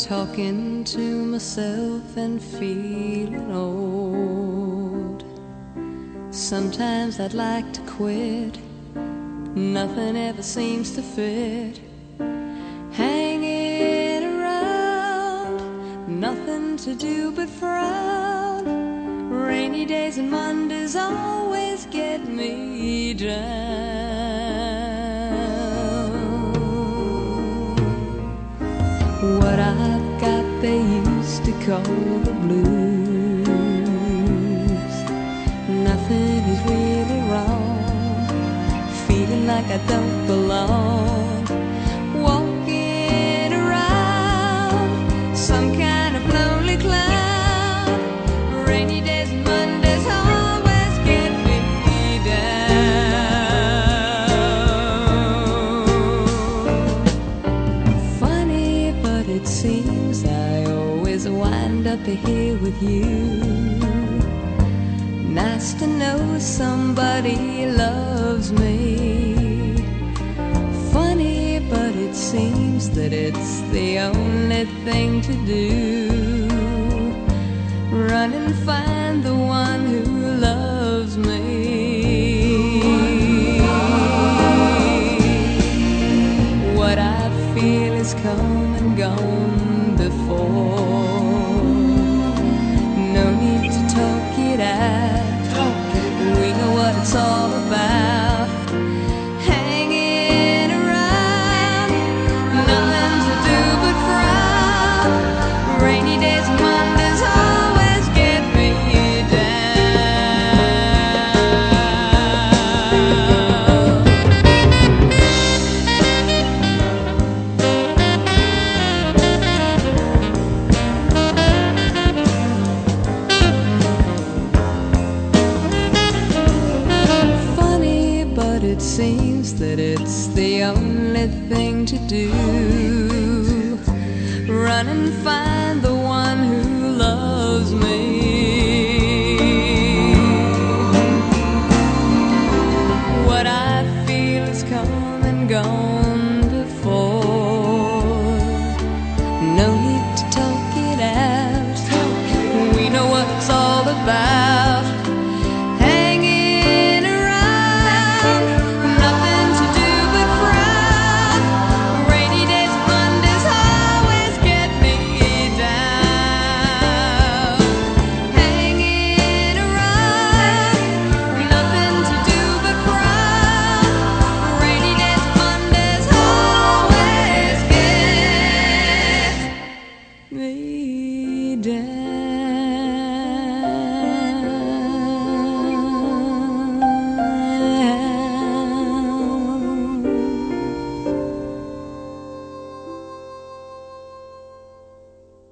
talking to myself and feeling old. Sometimes I'd like to quit, nothing ever seems to fit. Hanging around, nothing to do but frown. Rainy days and Mondays always get me down. What I've got they used to call the blues. Nothing is really wrong, feeling like I don't belong. Walking around, some kind of lonely clown. Rainy days and Mondays always get me down. Funny, but it seems I always wind up here with you. Nice to know somebody loves me. Funny, but it seems that it's the only thing to do. Run and find the one who loves me. What I feel is come and gone before. No need to talk it out, we know what it's all about. Hanging around, nothing to do but frown. Rainy days and Mondays always get me it seems that it's the only thing to do. Run and find the one who loves me. What I feel has come and gone before. No need